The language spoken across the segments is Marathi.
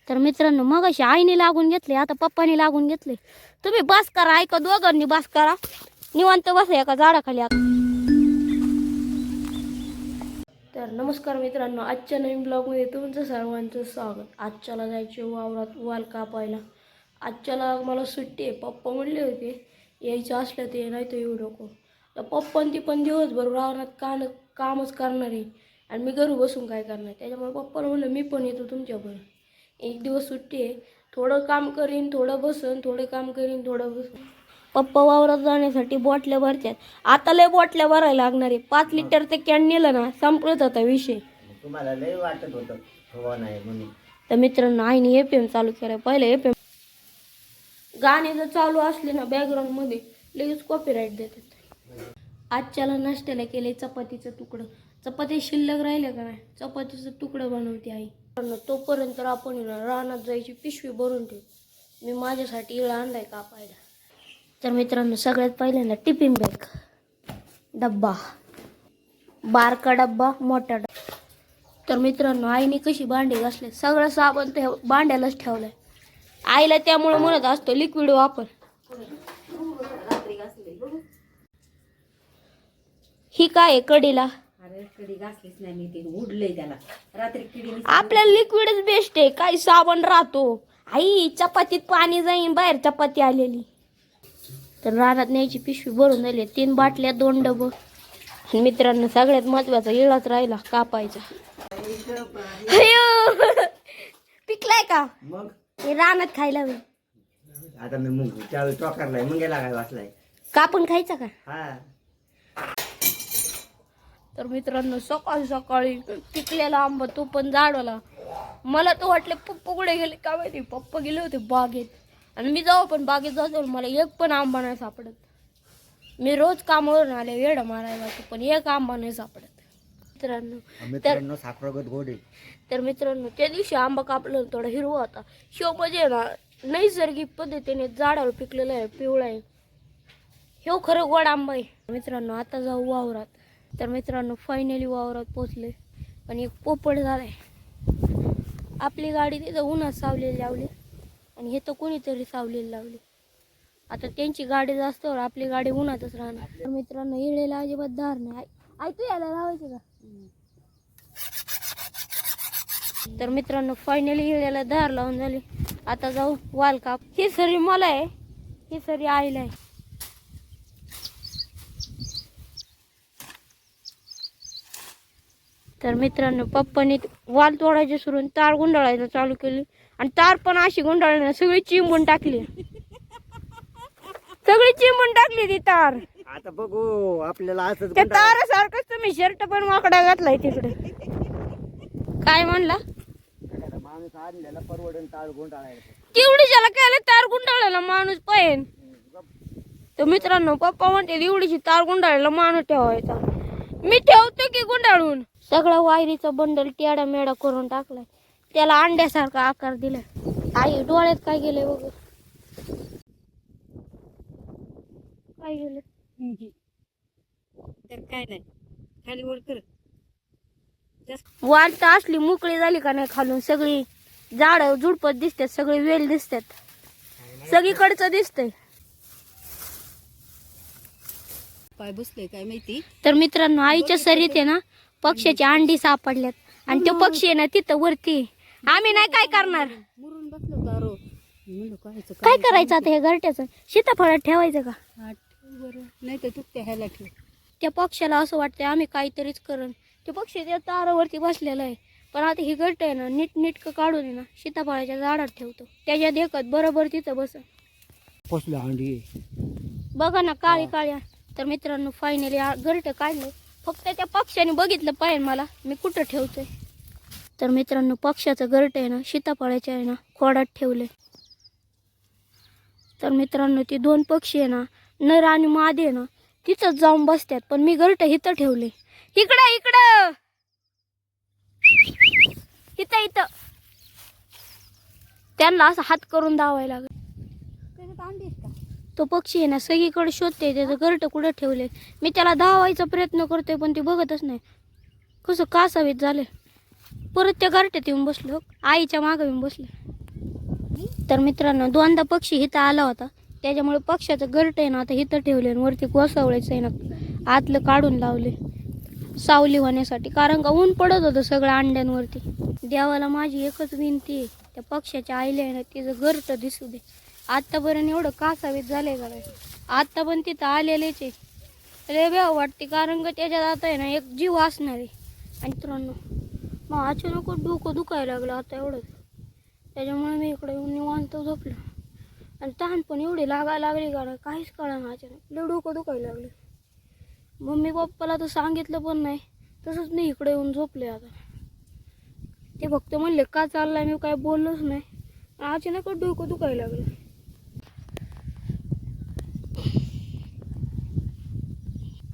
तर मित्रांनो मग अशी आईने लागून घेतले, आता पप्पाने लागून घेतले. तुम्ही बस करा, ऐका दोघांनी बस करा, निवांत बसा एका झाडाखाली. तर नमस्कार मित्रांनो, आजच्या नवीन ब्लॉगमध्ये तुमचं सर्वांचं स्वागत. आजच्याला जायचे वावरात वाल कापायला. आजच्याला मला सुट्टी आहे. पप्पा म्हणले होते यायचं असलं ते, नाही तर येऊ नको. तर पप्पा ती पण दिवसभर रावणात कामच करणार आहे आणि मी घरी बसून काय करणार. त्याच्यामुळे पप्पाला म्हणलं मी पण येतो तुमच्याबरोबर. एक दिवस सुट्टी आहे, थोडं काम करीन, थोडं बसन, थोडं काम करीन, थोडं बसन. पप्पा वावरात जाण्यासाठी बॉटल्या भरतात. आता लय बॉटल्या भरायला लागणार आहे. 5 लिटर ते कॅन नेलं ना संपलत होता विषय. तुम्हाला लय वाटत होतं हवा नाही म्हणून. तर मित्रांनो आईने FM चालू केलं. पहिले FM गाणे जर चालू असले ना बॅकग्राऊंड मध्ये लगेच कॉपीराईट देतात. आजच्याला नाश्त्याला केले चपातीचं तुकडं. चपाती शिल्लक राहिले का नाही, चपातीचं तुकडं बनवते आई. तोपर्यंत आपण रानात जायची पिशवी भरून ठेव. मी माझ्यासाठी इळा आणलाय कापायला. तर मित्रांनो सगळ्यात पहिल्यांदा टिफिन बॅग, डब्बा, बारका डब्बा, मोठा डब्बा. तर मित्रांनो आईने कशी भांडी घासले, सगळं साबण ते भांड्यालाच ठेवलंय. आईला त्यामुळे म्हणत असतो लिक्विड वापर. ही काय आहे कढीला? कडी घासलीच नाही मी, ते उडलंय त्याला रात्री किडी. आपल्याला लिक्विडच बेस्ट आहे, काही साबण राहतो. आई चपातीत पाणी जाईन, बाहेर चपाती आलेली. तर रानात न्यायची पिशवी भरून झाली. 3 बाटल्या, 2 डबं. मित्रांनो सगळ्यात महत्वाचा इळाच राहिला कापायचा. पिकलाय का मग हे रानात खायला होईल. आता मी मुंग त्यावेळी टोकारलाय, मुंग्याला काय वाचलाय. कापून खायचा का? हा तर मित्रांनो सकाळी सकाळी पिकलेला आंबा, तो पण झाडाला. मला तर वाटलं पप्पा कुठे गेले का माहिती. पप्पा गेले होते बागेत आणि मी जाऊ पण बागेत जातो, मला एक पण आंबा नाही सापडत. मी रोज कामावरून आले वेळ मारायला, पण एक आंबा नाही सापडत मित्रांनो. साखरगत गोड आहे. तर मित्रांनो त्या दिवशी आंबा कापला थोडा हिरवा होता. शिव म्हणजे ना नैसर्गिक पद्धतीने झाडावर पिकलेला आहे, पिवळा आहे. हे खरं गोड आंबा आहे. मित्रांनो आता जाऊ वावरात. तर मित्रांनो फायनली वावरात पोचले, पण एक पोपट झालाय. आपली गाडी तिथं उन्हात सावलेली लावली आणि हे तर कोणीतरी सावलेली लावली. आता त्यांची गाडी जास्त, आपली गाडी उन्हातच राहणार. तर मित्रांनो इळेला अजिबात धार नाही. ऐकू यायला लावायचं का? तर मित्रांनो फायनली इळेला धार लावून झाली. आता जाऊ वाल काप. ही सरी मला आहे, ही सरी आईला आहे. तर मित्रांनो पप्पाने वाल तोडायचे सोडून तार गुंडाळायला चालू केली आणि तार पण अशी गुंडाळली सगळी चिंबून टाकली. सगळी चिंबून टाकली ती तार. आता बघू आपल्याला असंच त्या तारासारखंच तुम्ही शर्ट पण वाकडा घातलाय तिकडे. काय म्हणला? माणूस आणलेला परवडून ताळ गोंडाळायला. एवढीच्याला काय तार गुंडाळायला माणूस पाहिजे. तर मित्रांनो पप्पा म्हणते एवढीची तार गुंडाळायला माणूस ठेवायचा. मी ठेवतो की गुंडाळून. सगळा वायरीचा बंडल टेडा मेडा करून टाकलाय, त्याला अंड्यासारखा आकार दिलाय. आई डोळ्यात काय गेले बघ, काय गेलं. तर काय नाही, खाली वर कर. वाल तर असली मोकळी झाली का नाही, खालून सगळी झाड झुडपत दिसतात, सगळे वेल दिसतात, सगळीकडचं दिसतंय. पाय बसले काय माहिती. तर मित्रांनो आईच्या सरीत आहे ना पक्ष्याची अंडी सापडल्यात आणि तो पक्षी आहे ना तिथं वरती. आम्ही नाही काय करणार, मुरून बसलो तारो. काय करायचं आता हे घरट्याचं सीताफळात ठेवायचं का? नाही तर तुकत्या ह्याला ठेव. त्या पक्षाला असं वाटतंय आम्ही काहीतरीच करण. ते पक्षी त्या तारावरती बसलेलं आहे, पण आता ही घरट आहे ना नीटनेटकं काढून आहे ना सीताफळाच्या झाडात ठेवतो, त्याच्या देखत बरोबर तिथं बस पोचल्या अंडी बघा ना काळी काळ्या. तर मित्रांनो फायनली घरट काढलं. फक्त त्या पक्ष्याने बघितलं पाहिजे मला मी कुठं ठेवतोय. तर मित्रांनो पक्ष्याचं घरट आहे ना सीताफळाच्या आहे ना खोडात ठेवले. तर मित्रांनो ती 2 पक्षी आहे ना नर आणि मादी आहे ना तिथंच जाऊन बसतात, पण मी घरट इथं ठेवले. इकडं इकडं इथं इथं त्यांना असं हात करून धावायला लागेल. तो पक्षी आहे ना सगळीकडे शोधते त्याचं घरट कुठं ठेवले. मी त्याला धावायचा प्रयत्न करतोय पण ती बघतच नाही. कसं कासावीत झाले. परत त्या गारट्यात येऊन बसलो आईच्या मागं येऊन बसले. तर मित्रांनो दोनदा पक्षी इथं आला होता त्याच्यामुळे पक्ष्याचं घरट आहे ना आता इथं ठेवले आणि वरती कोसवळायचं आहे ना आतलं काढून लावले सावली होण्यासाठी, कारण का ऊन पडत होतं सगळं अंड्यांवरती. देवाला माझी एकच विनंती आहे त्या पक्ष्याच्या आईला आहे ना तिचं घरट दिसू दे. आत्तापर्यंत एवढं कासावीत झालंय का आत्ता पण तिथं आलेलेच आहे. लय बेव वाटते कारण का त्याच्यात आता आहे ना एक जीव असणार आहे. आणि मित्रांनो मग अचानक डोकं दुखायला लागलं आता एवढं, त्याच्यामुळे मी इकडे येऊन निवांत झोपलो. आणि तहान पण एवढी लागायला लागली का काहीच कळना अचानक लय डोकं दुखायला लागलं. मम्मी पप्पाला तर सांगितलं पण नाही, तसंच मी इकडे येऊन झोपले. आता ते फक्त म्हणले का चाललाय, मी काय बोललोच नाही. अचानक डोकं दुखायला लागलं.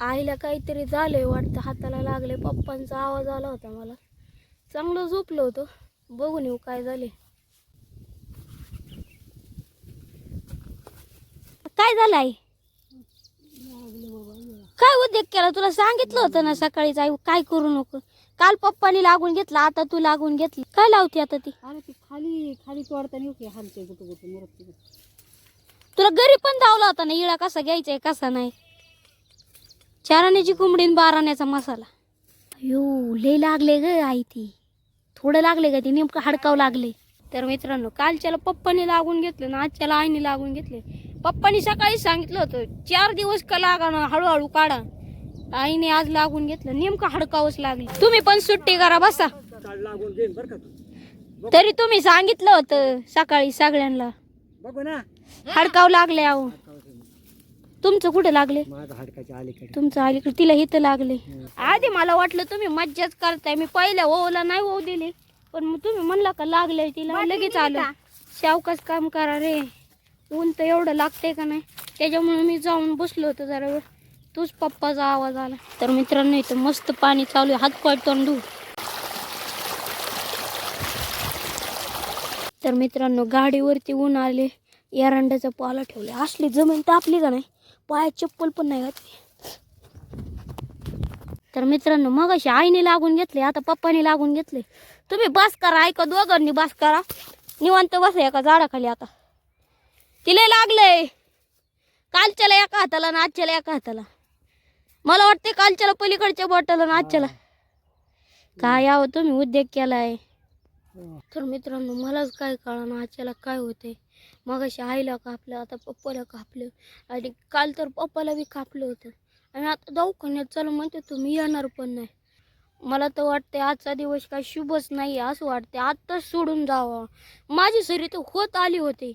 आईला काहीतरी झालंय वाटतं, हाताला लागले. पप्पांचा आवाज आला होता मला. चांगलं झोपलं होतं, बघून येऊ काय झाले. काय झालं आई? काय उद्योग केला? तुला सांगितलं होतं ना सकाळीच आई काय करू नको. काल पप्पानी लागून घेतलं, आता तू लागून घेतली. काय लावते आता ती? अरे ती खाली खाली तोडताना येऊ की हालते गुटू गुटू मुरत. तुला घरी पण धावला होता ना इळा कसा घ्यायचा कसा नाही. 4 आण्याची कोंबडी 12 आण्याचा मसाला. अयो लय लागले ग आई, ती थोडं लागले का ती नेमकं हडकाव लागले. तर मित्रांनो कालच्याला पप्पानी लागून घेतलं ना आजच्याला आईने लागून घेतले. पप्पानी सकाळी सांगितलं होतं 4 दिवस का लागा ना हळूहळू काढा. आईने आज लागून घेतलं, नेमकं हडकावच लागले. तुम्ही पण सुट्टी करा बसा. तरी तुम्ही सांगितलं होतं सकाळी सगळ्यांना. बघू ना हडकाव लागले. अहो तुमचं कुठे लागले? माझं हाडकाच्या अलीकडे. तुमचं अलीकडे, तिला इथं लागले. आधी मला वाटलं तुम्ही मज्जाच करताय. मी पहिल्या ओला नाही ओव दिले, पण मग तुम्ही म्हणला का लागले तिला लगेच आलं. सावकाश काम करा रे, ऊन तर एवढं लागतंय का नाही. त्याच्यामुळे मी जाऊन बसलो होतो जरा वेळ, तूच पप्पाचा आवाज आला. तर मित्रांनो इथं मस्त पाणी चालू आहे, हात पाय तोंडू. तर मित्रांनो गाडीवरती ऊन आले, एरंड्याचा पाला ठेवले. असली जमीन तापली का नाही, पायात चप्पल पण नाही घातली. तर मित्रांनो मग अशी आईने लागून घेतले, आता पप्पाने लागून घेतले. तुम्ही बस करा, ऐका दोघांनी बस करा, निवांत बसा एका झाडाखाली. आता तिला लागलंय कालच्याला एका हाताला ना आजच्याला एका हाताला. मला वाटते कालच्याला पलीकडच्या बोटाला ना आजच्याला. काय यावं तुम्ही उद्योग केलाय. तर मित्रांनो मलाच काय कळना आजच्याला काय होते. मग अशी आईला कापलं, आता पप्पाला कापलं, आणि काल तर पप्पाला बी कापलं होतं. आणि आता दवाखान्यात चला म्हणते तुम्ही येणार पण नाही. मला तर वाटते आजचा दिवस काय शुभच नाही असं वाटते. आत्ताच सोडून जावं. माझी सरी तर होत आली होती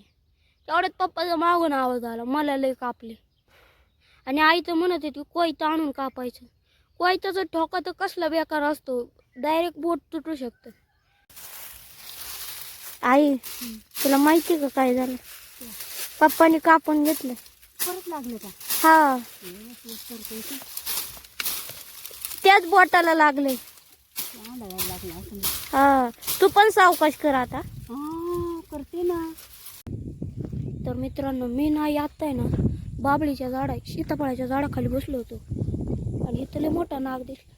तेवढ्यात पप्पाचा मागून आवाज आला, मला लय कापले. आणि आई तर म्हणत होती कोयता आणून कापायचं. कोयताचा ठोका तर कसला बेकार असतो, डायरेक्ट बोट तुटू शकतं. आई तुला माहिती का काय झालं? पप्पाने कापून घेतलं. परत लागलं का? हा त्याच बोटाला लागले. लागला असं. हा तू पण सावकाश कर आता. करते ना. तर मित्रांनो मी नाही आता आहे ना बाबळीच्या झाडा सीताफळाच्या झाडाखाली बसलो होतो, आणि इथं लय मोठा नाग दिसला.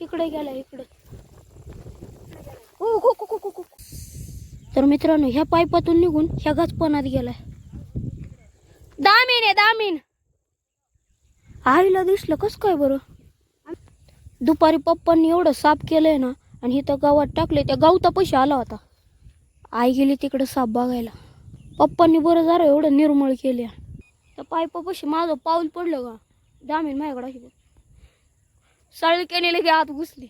इकडे गेला इकडे. तर मित्रांनो ह्या पाईपातून निघून ह्या गचपणात गेलाय. दामीन आहे दामीन. आईला दिसलं कस काय बरं. दुपारी पप्पांनी एवढं साफ केलंय ना, आणि इथं गावात टाकले. त्या गावतापाशी आला होता. आई गेली तिकडे साप बघायला. पप्पांनी बरं जरा एवढं निर्मळ केल्या. त्या पाईपापाशी माझं पाऊल पडलं का दामीन माझ्याकडे अशी सळक्याने लगे आत घुसली.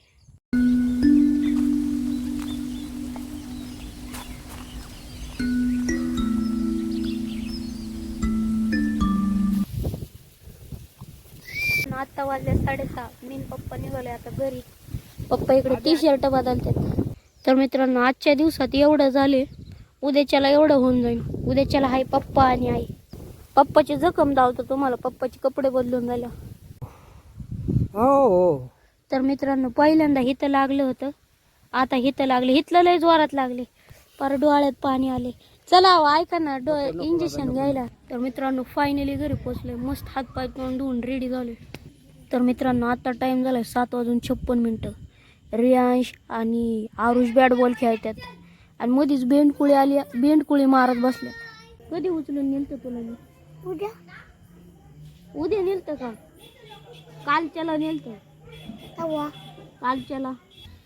आता वाजल्या 6:30. मी पप्पा निघाले आता घरी. पप्पा इकडे टी-शर्ट बदलतात. तर मित्रांनो आजच्या दिवसात एवढं झाले, उद्याच्याला एवढं होऊन जाईल. उद्याच्याला हाय पप्पा आणि आई. पप्पाची जखम धावतो तुम्हाला, पप्पाचे कपडे बदलून झालं. हो. तर मित्रांनो पहिल्यांदा हिथं लागलं होतं, आता हिथं लागले. हिथलं लय जोरात लागले, पर डोळ्यात पाणी आले. चला ऐका ना इंजेक्शन घ्यायला. तर मित्रांनो फायनली घरी पोचले. मस्त हात पाय तोंड धुवून रेडी झाले. तर मित्रांनो आता टाइम झालाय 7:56. रियांश आणि आरुष बॅट बॉल खेळतात आणि मध्येच बेंडकुळी आली, बेंडकुळी मारत बसल्यात. कधी उचलून नेलतं तुला मी? उद्या नेलतं का? कालच्याला नेलतं कालच्याला.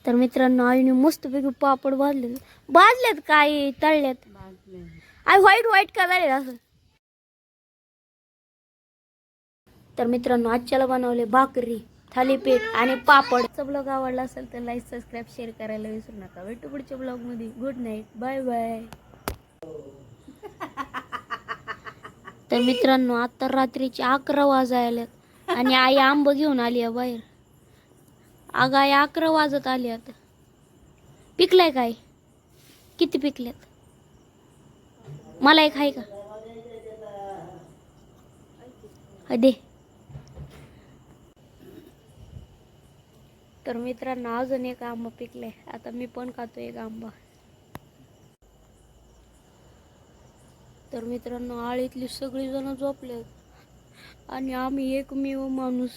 तर मित्रांनो आईने मस्तपैकी पापड भाजलेत काय तळल्यात. आई व्हाईट का झाले असं. तर मित्रांनो आजच्याला बनवले भाकरी, थालीपीठ आणि पापड. ब्लॉग आवडला असेल तर लाईक, सबस्क्राईब, शेअर करायला विसरू नका. भेटू पुढच्या ब्लॉग मध्ये. Good night, bye bye. तर मित्रांनो आता रात्रीचे 11 वाजायल्यात आणि आई आंब घेऊन आली आहे बाहेर. अगं आई 11 वाजत आली आता. पिकलाय काय? किती पिकल्यात? मला एक आहे का? दे. तर मित्रांनो अजून एक आंबा पिकलाय. आता मी पण खातो एक आंबा. तर मित्रांनो आळीतली सगळी जण झोपलेत आणि आम्ही एकमेव माणूस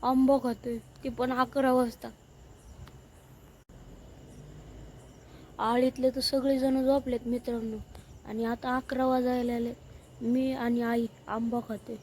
आंबा खातोय, ते पण 11 वाजता. आळीतले तर सगळे जण झोपलेत मित्रांनो आणि आता 11 वाजायला आले. मी आणि आई आंबा खातोय.